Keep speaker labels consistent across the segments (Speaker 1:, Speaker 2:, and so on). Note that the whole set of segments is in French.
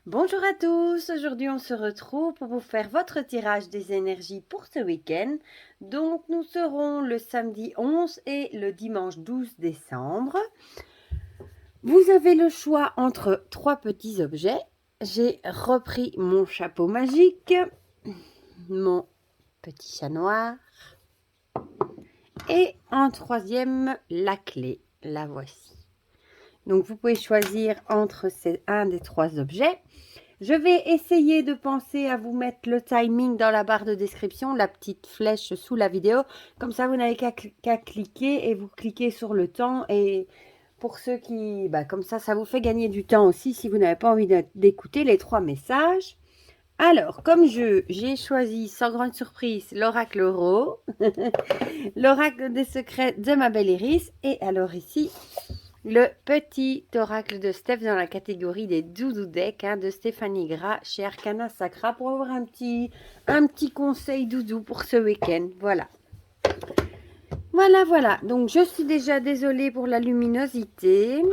Speaker 1: Bonjour à tous, aujourd'hui on se retrouve pour vous faire votre tirage des énergies pour ce week-end. Donc nous serons le samedi 11 et le dimanche 12 décembre. Vous avez le choix entre trois petits objets. J'ai repris mon chapeau magique, mon petit chat noir et en troisième la clé. La voici. Donc vous pouvez choisir entre un des trois objets. Je vais essayer de penser à vous mettre le timing dans la barre de description, la petite flèche sous la vidéo. Comme ça, vous n'avez qu'à cliquer et vous cliquez sur le temps. Et pour ceux qui... comme ça vous fait gagner du temps aussi si vous n'avez pas envie d'écouter les trois messages. Alors, comme j'ai choisi sans grande surprise l'oracle Euro, l'oracle des secrets de ma belle Iris. Et alors ici, le petit oracle de Steph dans la catégorie des doudou decks de Stéphanie Gras chez Arcana Sacra pour avoir un petit conseil doudou pour ce week-end. Voilà. Voilà. Donc, je suis déjà désolée pour la luminosité.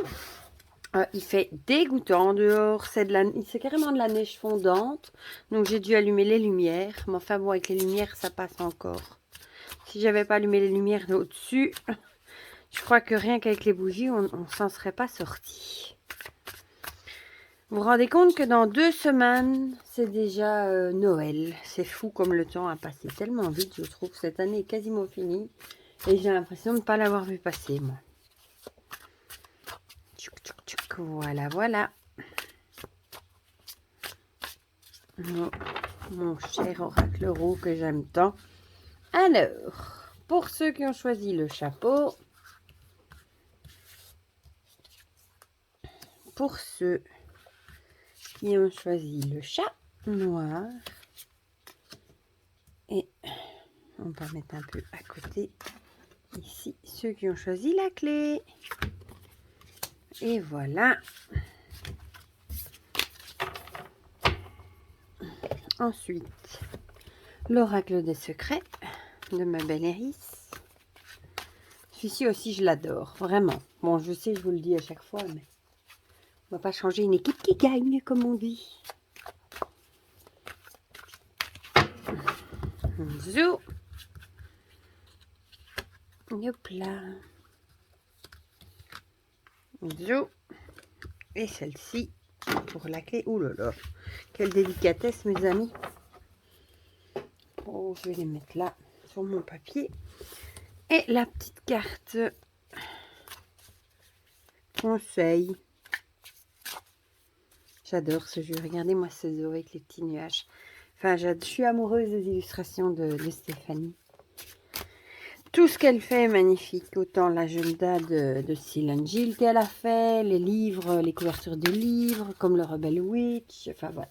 Speaker 1: Il fait dégoûtant dehors. C'est carrément de la neige fondante. Donc, j'ai dû allumer les lumières. Mais enfin, bon, avec les lumières, ça passe encore. Si j'avais pas allumé les lumières au-dessus... Je crois que rien qu'avec les bougies, on ne s'en serait pas sorti. Vous vous rendez compte que dans 2 semaines, c'est déjà Noël. C'est fou comme le temps a passé tellement vite, je trouve. Cette année est quasiment finie. Et j'ai l'impression de ne pas l'avoir vu passer, moi. Tchouk, tchouk, tchouk. Voilà. Mon cher oracle roux que j'aime tant. Alors, pour ceux qui ont choisi le chapeau... Pour ceux qui ont choisi le chat noir, et on va mettre un peu à côté ici ceux qui ont choisi la clé. Et voilà. Ensuite, l'oracle des secrets de ma belle Iris. Celui-ci aussi, je l'adore, vraiment. Bon, je sais, je vous le dis à chaque fois, mais on va pas changer une équipe qui gagne, comme on dit. Zou. Hop là. Zou. Et celle-ci pour la clé. Ouh là là. Quelle délicatesse, mes amis. Oh, je vais les mettre là, sur mon papier. Et la petite carte conseil. J'adore ce jeu. Regardez-moi ce zoo avec les petits nuages. Enfin, je suis amoureuse des illustrations de Stéphanie. Tout ce qu'elle fait est magnifique. Autant l'agenda de Silent Jill qu'elle a fait, les livres, les couvertures de livres, comme le Rebel Witch. Enfin, voilà.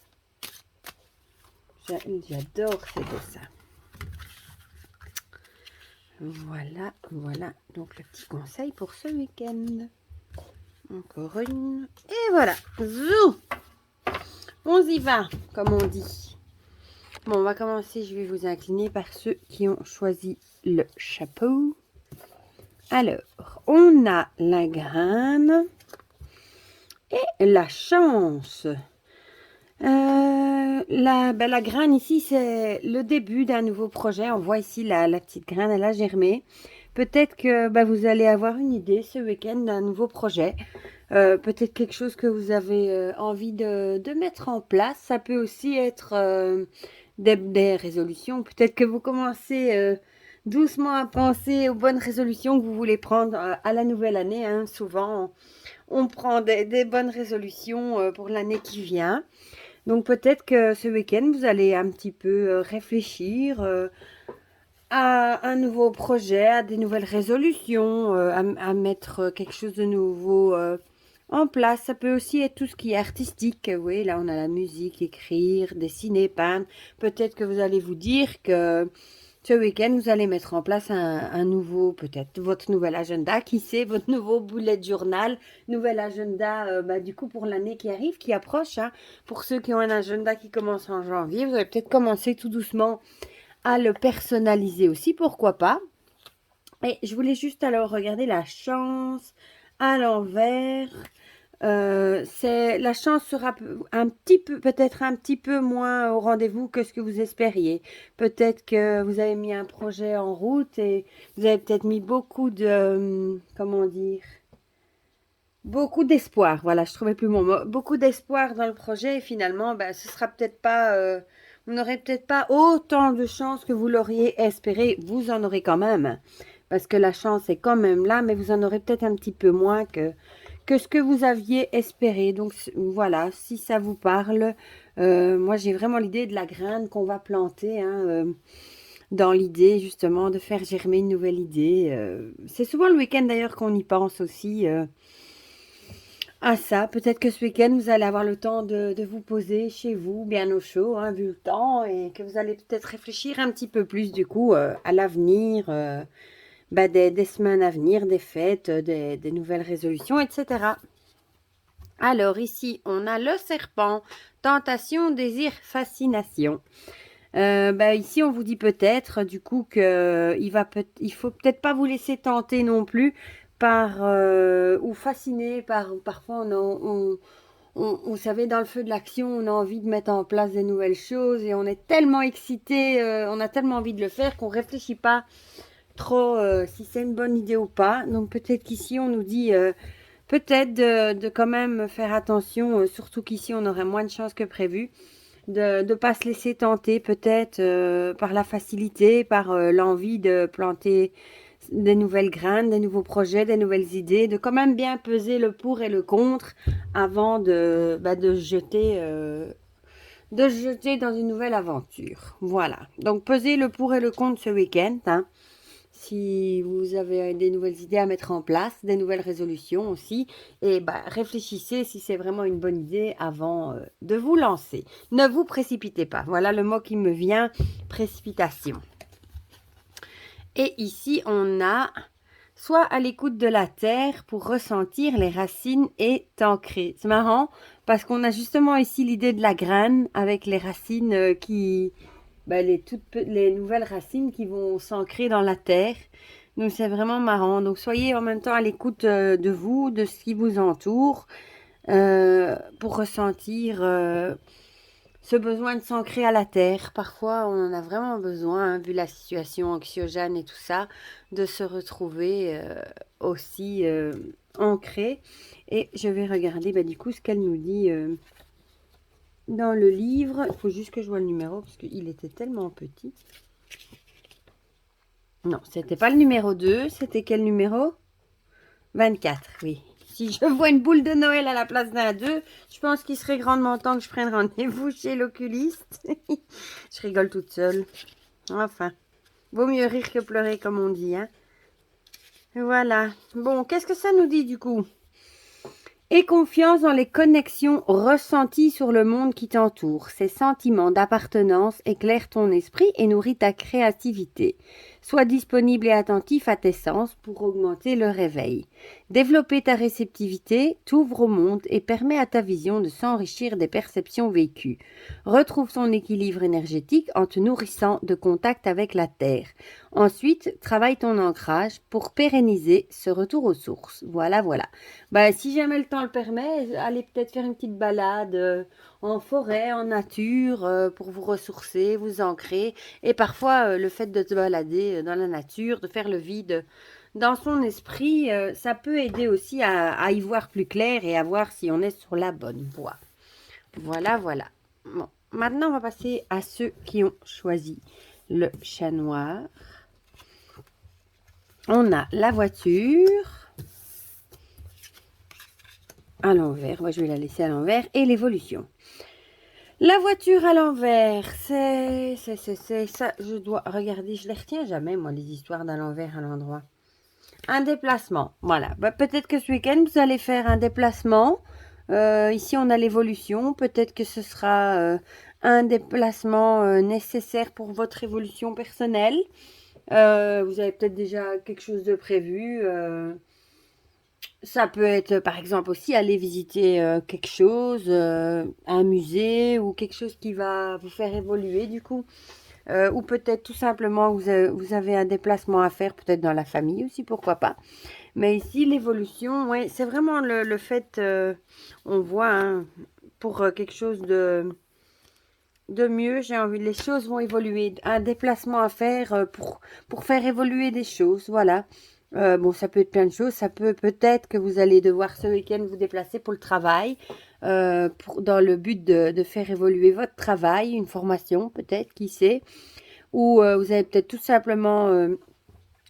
Speaker 1: J'adore ces dessins. Voilà. Donc, le petit conseil pour ce week-end. Encore une. Et voilà. Zou! On y va, comme on dit. Bon, on va commencer. Je vais vous incliner par ceux qui ont choisi le chapeau. Alors, on a la graine et la chance. La graine ici, c'est le début d'un nouveau projet. On voit ici la petite graine, elle a germé. Peut-être que vous allez avoir une idée ce week-end d'un nouveau projet. Peut-être quelque chose que vous avez envie de mettre en place. Ça peut aussi être des résolutions. Peut-être que vous commencez doucement à penser aux bonnes résolutions que vous voulez prendre à la nouvelle année. Souvent, on prend des bonnes résolutions pour l'année qui vient. Donc peut-être que ce week-end, vous allez un petit peu réfléchir à un nouveau projet, à des nouvelles résolutions, à mettre quelque chose de nouveau en place. Ça peut aussi être tout ce qui est artistique. Oui, là on a la musique, écrire, dessiner, peindre. Peut-être que vous allez vous dire que ce week-end, vous allez mettre en place un nouveau, peut-être votre nouvel agenda, qui sait, votre nouveau bullet journal, nouvel agenda du coup pour l'année qui arrive, qui approche. Pour ceux qui ont un agenda qui commence en janvier, vous allez peut-être commencer tout doucement à le personnaliser aussi, pourquoi pas. Et je voulais juste alors regarder la chance à l'envers. La chance sera un petit peu, peut-être un petit peu moins au rendez-vous que ce que vous espériez. Peut-être que vous avez mis un projet en route et vous avez peut-être mis beaucoup de, comment dire, beaucoup d'espoir. Voilà, je trouvais plus mon mot. Beaucoup d'espoir dans le projet et finalement, ben, ce sera peut-être pas, vous n'aurez peut-être pas autant de chance que vous l'auriez espéré. Vous en aurez quand même, parce que la chance est quand même là, mais vous en aurez peut-être un petit peu moins que ce que vous aviez espéré. Donc voilà, si ça vous parle, moi j'ai vraiment l'idée de la graine qu'on va planter, hein, dans l'idée justement de faire germer une nouvelle idée. C'est souvent le week-end d'ailleurs qu'on y pense aussi. À ça, peut-être que ce week-end, vous allez avoir le temps de vous poser chez vous, bien au chaud, hein, vu le temps, et que vous allez peut-être réfléchir un petit peu plus, du coup, à l'avenir, bah, des semaines à venir, des fêtes, des nouvelles résolutions, etc. Alors, ici, on a le serpent, tentation, désir, fascination. Bah, ici, on vous dit peut-être, du coup, il faut peut-être pas vous laisser tenter non plus par ou fasciné par. Parfois, vous savez, dans le feu de l'action, on a envie de mettre en place des nouvelles choses et on est tellement excité, on a tellement envie de le faire qu'on réfléchit pas trop si c'est une bonne idée ou pas. Donc peut-être qu'ici, on nous dit peut-être de quand même faire attention, surtout qu'ici, on aurait moins de chances que prévu de ne pas se laisser tenter peut-être par la facilité, par l'envie de planter des nouvelles graines, des nouveaux projets, des nouvelles idées, de quand même bien peser le pour et le contre avant de se jeter dans une nouvelle aventure. Voilà. Donc peser le pour et le contre ce week-end, hein. Si vous avez des nouvelles idées à mettre en place, des nouvelles résolutions aussi, et bah, réfléchissez si c'est vraiment une bonne idée avant de vous lancer. Ne vous précipitez pas. Voilà le mot qui me vient, précipitation. Et ici, on a soit à l'écoute de la terre pour ressentir les racines et t'ancrer. C'est marrant parce qu'on a justement ici l'idée de la graine avec les racines les nouvelles racines qui vont s'ancrer dans la terre. Donc c'est vraiment marrant. Donc soyez en même temps à l'écoute de vous, de ce qui vous entoure, pour ressentir ce besoin de s'ancrer à la terre. Parfois, on en a vraiment besoin, hein, vu la situation anxiogène et tout ça, de se retrouver aussi ancré. Et je vais regarder du coup ce qu'elle nous dit dans le livre. Il faut juste que je vois le numéro parce qu'il était tellement petit. Non, c'était pas le numéro 2. C'était quel numéro? 24, oui. Si je vois une boule de Noël à la place d'un 2, je pense qu'il serait grandement temps que je prenne rendez-vous chez l'oculiste. Je rigole toute seule. Enfin, vaut mieux rire que pleurer, comme on dit, hein. Voilà. Bon, qu'est-ce que ça nous dit, du coup? Aie confiance dans les connexions ressenties sur le monde qui t'entoure. Ces sentiments d'appartenance éclairent ton esprit et nourrissent ta créativité. Sois disponible et attentif à tes sens pour augmenter le réveil. Développer ta réceptivité t'ouvre au monde et permet à ta vision de s'enrichir des perceptions vécues. Retrouve ton équilibre énergétique en te nourrissant de contact avec la terre. Ensuite, travaille ton ancrage pour pérenniser ce retour aux sources. Voilà, voilà. Si jamais le temps le permet, allez peut-être faire une petite balade en forêt, en nature, pour vous ressourcer, vous ancrer. Et parfois, le fait de se balader dans la nature, de faire le vide dans son esprit, ça peut aider aussi à y voir plus clair et à voir si on est sur la bonne voie. Voilà, voilà. Bon, maintenant, on va passer à ceux qui ont choisi le chat noir. On a la voiture à l'envers. Moi, je vais la laisser à l'envers. Et l'évolution. La voiture à l'envers, c'est ça. Je dois regarder. Je les retiens jamais, moi, les histoires d'à l'envers à l'endroit. Un déplacement. Voilà. Peut-être que ce week-end, vous allez faire un déplacement. Ici, on a l'évolution. Peut-être que ce sera un déplacement nécessaire pour votre évolution personnelle. Vous avez peut-être déjà quelque chose de prévu. Ça peut être, par exemple, aussi aller visiter quelque chose, un musée ou quelque chose qui va vous faire évoluer du coup. Ou peut-être tout simplement vous avez un déplacement à faire, peut-être dans la famille aussi, pourquoi pas. Mais ici, l'évolution, ouais, c'est vraiment le fait, on voit, hein, pour quelque chose de mieux, j'ai envie, les choses vont évoluer. Un déplacement à faire pour faire évoluer des choses, voilà. Bon, ça peut être plein de choses. Ça peut-être que vous allez devoir ce week-end vous déplacer pour le travail, dans le but de faire évoluer votre travail, une formation peut-être, qui sait. Ou vous allez peut-être tout simplement,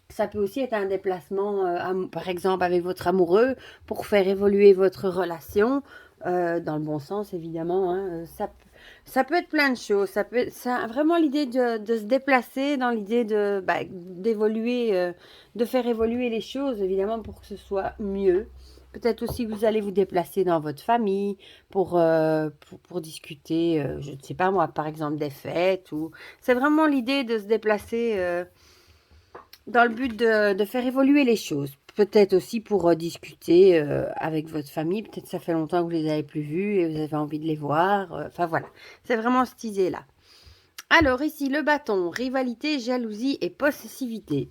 Speaker 1: ça peut aussi être un déplacement, par exemple, avec votre amoureux, pour faire évoluer votre relation, dans le bon sens, évidemment, hein. Ça peut être plein de choses. C'est vraiment l'idée de se déplacer dans l'idée d'évoluer, de faire évoluer les choses, évidemment, pour que ce soit mieux. Peut-être aussi que vous allez vous déplacer dans votre famille pour discuter, je ne sais pas moi, par exemple, des fêtes. C'est vraiment l'idée de se déplacer, dans le but de faire évoluer les choses. Peut-être aussi pour discuter avec votre famille. Peut-être ça fait longtemps que vous les avez plus vus et vous avez envie de les voir. Enfin voilà, c'est vraiment cette idée-là. Alors ici, le bâton, rivalité, jalousie et possessivité.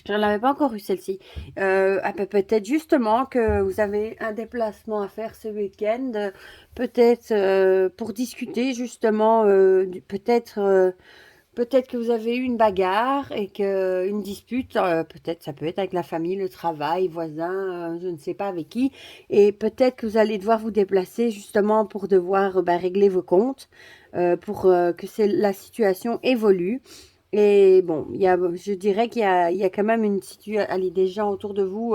Speaker 1: Je n'en avais pas encore eu celle-ci. Peut-être justement que vous avez un déplacement à faire ce week-end. Peut-être pour discuter justement, peut-être que vous avez eu une bagarre et que une dispute, peut-être ça peut être avec la famille, le travail, voisin, je ne sais pas avec qui. Et peut-être que vous allez devoir vous déplacer justement pour devoir régler vos comptes, pour que la situation évolue. Et bon, je dirais qu'il y a quand même une situation, allez, des gens autour de vous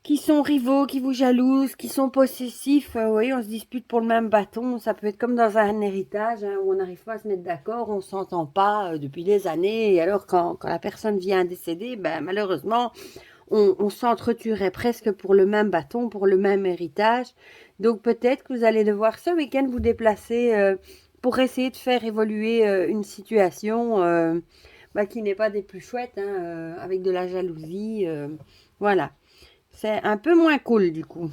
Speaker 1: qui sont rivaux, qui vous jalousent, qui sont possessifs. Vous voyez, on se dispute pour le même bâton. Ça peut être comme dans un héritage, hein, où on n'arrive pas à se mettre d'accord, on ne s'entend pas depuis des années. Et alors, quand la personne vient à décéder, ben, malheureusement, on s'entretuerait presque pour le même bâton, pour le même héritage. Donc, peut-être que vous allez devoir ce week-end vous déplacer pour essayer de faire évoluer une situation qui n'est pas des plus chouettes, hein, avec de la jalousie. Voilà. C'est un peu moins cool du coup.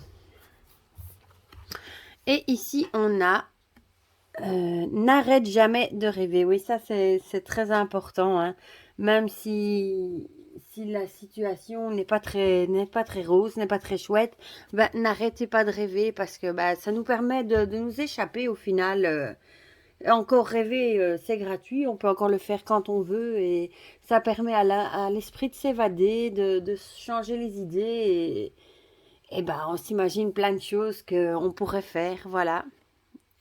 Speaker 1: Et ici, on a n'arrête jamais de rêver. Oui, ça c'est très important, hein. Même si la situation n'est pas très rose, n'est pas très chouette, ben, n'arrêtez pas de rêver parce que ça nous permet de nous échapper au final. Encore rêver, c'est gratuit, on peut encore le faire quand on veut et ça permet à l'esprit de s'évader, de changer les idées et ben, on s'imagine plein de choses qu'on pourrait faire, voilà.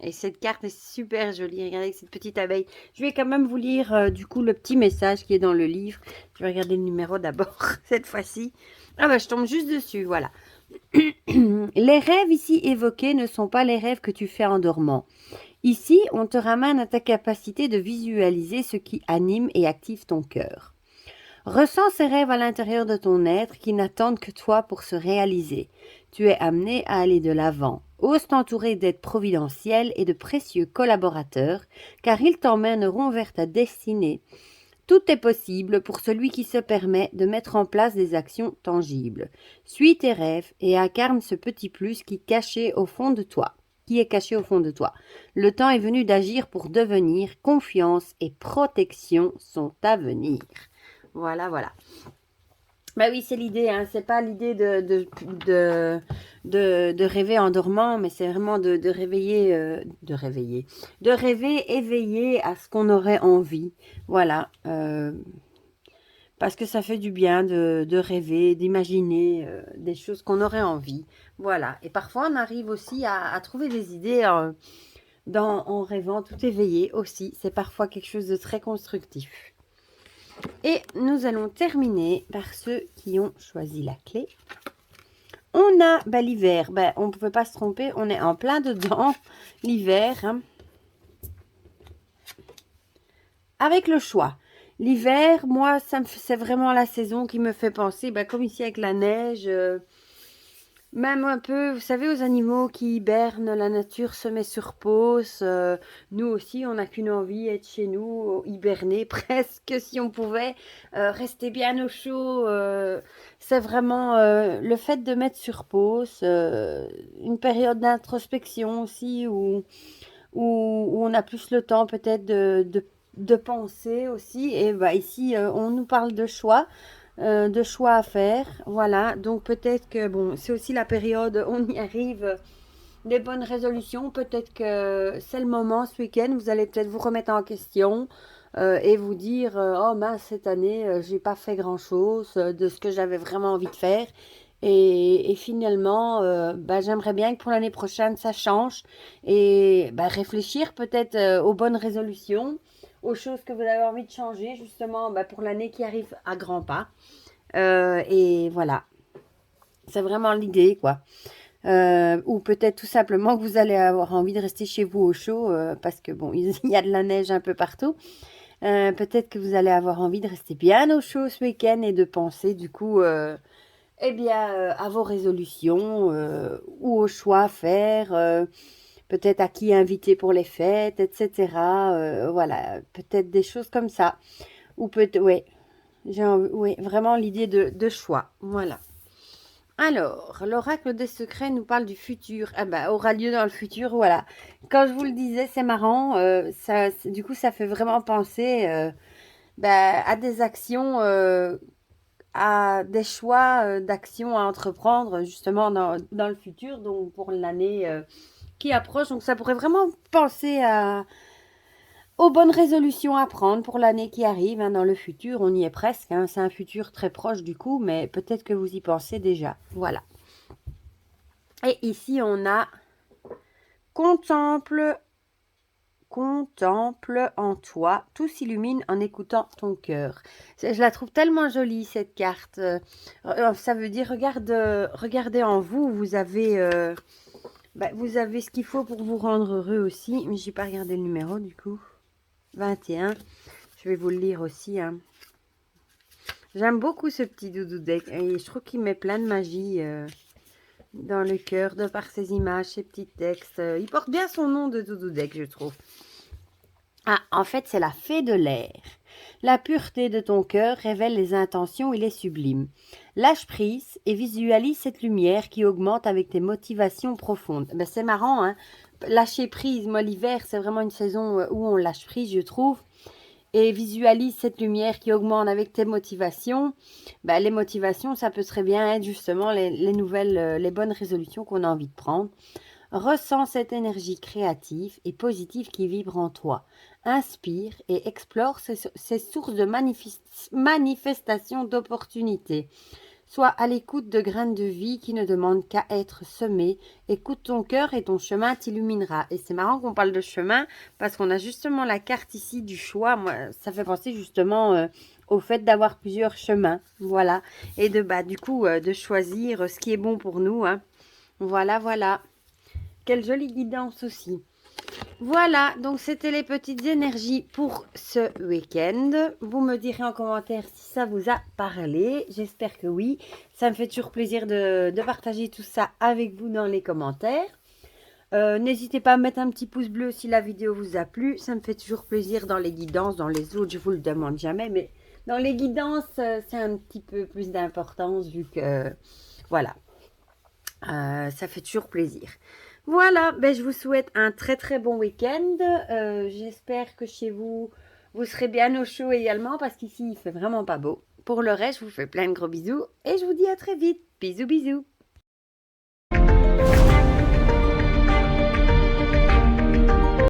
Speaker 1: Et cette carte est super jolie. Regardez avec cette petite abeille. Je vais quand même vous lire du coup le petit message qui est dans le livre. Je vais regarder le numéro d'abord, cette fois-ci. Ah bah je tombe juste dessus, voilà. Les rêves ici évoqués ne sont pas les rêves que tu fais en dormant. Ici, on te ramène à ta capacité de visualiser ce qui anime et active ton cœur. Ressens ces rêves à l'intérieur de ton être qui n'attendent que toi pour se réaliser. Tu es amené à aller de l'avant. Ose t'entourer d'êtres providentiels et de précieux collaborateurs, car ils t'emmèneront vers ta destinée. Tout est possible pour celui qui se permet de mettre en place des actions tangibles. Suis tes rêves et incarne ce petit plus qui est caché au fond de toi. Le temps est venu d'agir pour devenir. Confiance et protection sont à venir. Voilà, voilà. Bah oui, c'est l'idée, hein. C'est pas l'idée de rêver en dormant, mais c'est vraiment de réveiller, de rêver éveillé à ce qu'on aurait envie. Voilà. Parce que ça fait du bien de rêver, d'imaginer des choses qu'on aurait envie. Voilà. Et parfois, on arrive aussi à trouver des idées en rêvant tout éveillé aussi. C'est parfois quelque chose de très constructif. Et nous allons terminer par ceux qui ont choisi la clé. On a l'hiver. On ne pouvait pas se tromper. On est en plein dedans. L'hiver. Hein. Avec le choix. L'hiver, moi, c'est vraiment la saison qui me fait penser, comme ici avec la neige, même un peu, vous savez, aux animaux qui hibernent, la nature se met sur pause. Nous aussi, on n'a qu'une envie, être chez nous, hiberner presque si on pouvait, rester bien au chaud. C'est vraiment le fait de mettre sur pause, une période d'introspection aussi où on a plus le temps peut-être de penser aussi. Et ici, on nous parle de choix. de choix à faire. Voilà, donc peut-être que, bon, c'est aussi la période, on y arrive, des bonnes résolutions. Peut-être que c'est le moment ce week-end, vous allez peut-être vous remettre en question et vous dire, oh mince, cette année, j'ai pas fait grand-chose de ce que j'avais vraiment envie de faire. Et finalement, bah, j'aimerais bien que pour l'année prochaine, ça change. Et bah, réfléchir peut-être aux bonnes résolutions, aux choses que vous avez envie de changer, justement, bah, pour l'année qui arrive à grands pas. Et voilà, c'est vraiment l'idée, quoi. Ou peut-être tout simplement que vous allez avoir envie de rester chez vous au chaud parce que bon, il y a de la neige un peu partout. Peut-être que vous allez avoir envie de rester bien au chaud ce week-end et de penser du coup eh bien, à vos résolutions ou aux choix à faire, peut-être à qui inviter pour les fêtes, etc. Voilà, peut-être des choses comme ça. Ou peut-être, ouais, oui, vraiment l'idée de choix. Voilà. Alors, l'oracle des secrets nous parle du futur. Ah bah, aura lieu dans le futur, voilà. Quand je vous le disais, c'est marrant. Du coup, ça fait vraiment penser bah, à des actions, à des choix d'actions à entreprendre justement dans le futur, donc pour l'année qui approche. Donc, ça pourrait vraiment penser aux bonnes résolutions à prendre pour l'année qui arrive, hein, dans le futur. On y est presque, hein. C'est un futur très proche du coup, mais peut-être que vous y pensez déjà. Voilà. Et ici, on a contemple, contemple en toi, tout s'illumine en écoutant ton cœur. Je la trouve tellement jolie cette carte. Ça veut dire regardez en vous, vous avez ce qu'il faut pour vous rendre heureux aussi. Mais j'ai pas regardé le numéro du coup. 21. Je vais vous le lire aussi, hein. J'aime beaucoup ce petit doudou deck et je trouve qu'il met plein de magie. Dans le cœur, de par ses images, ses petits textes. Il porte bien son nom de Doudou Deck, je trouve. Ah, en fait, c'est la fée de l'air. La pureté de ton cœur révèle les intentions et les sublimes. Lâche prise et visualise cette lumière qui augmente avec tes motivations profondes. Ben, c'est marrant, hein. Lâcher prise, moi l'hiver, c'est vraiment une saison où on lâche prise, je trouve. Et visualise cette lumière qui augmente avec tes motivations. Ben, les motivations, ça peut très bien être justement les nouvelles, les bonnes résolutions qu'on a envie de prendre. Ressens cette énergie créative et positive qui vibre en toi. Inspire et explore ces sources de manifestation d'opportunités. Sois à l'écoute de graines de vie qui ne demandent qu'à être semées. Écoute ton cœur et ton chemin t'illuminera. Et c'est marrant qu'on parle de chemin parce qu'on a justement la carte ici du choix. Moi, ça fait penser justement au fait d'avoir plusieurs chemins. Voilà. Et du coup, de choisir ce qui est bon pour nous, hein. Voilà, voilà. Quelle jolie guidance aussi. Voilà, donc c'était les petites énergies pour ce week-end. Vous me direz en commentaire si ça vous a parlé. J'espère que oui. Ça me fait toujours plaisir de partager tout ça avec vous dans les commentaires. N'hésitez pas à mettre un petit pouce bleu si la vidéo vous a plu. Ça me fait toujours plaisir dans les guidances. Dans les autres, je vous le demande jamais. Mais dans les guidances, c'est un petit peu plus d'importance vu que... Voilà. Ça fait toujours plaisir. Voilà, ben je vous souhaite un très très bon week-end. J'espère que chez vous, vous serez bien au chaud également parce qu'ici, il fait vraiment pas beau. Pour le reste, je vous fais plein de gros bisous et je vous dis à très vite. Bisous, bisous.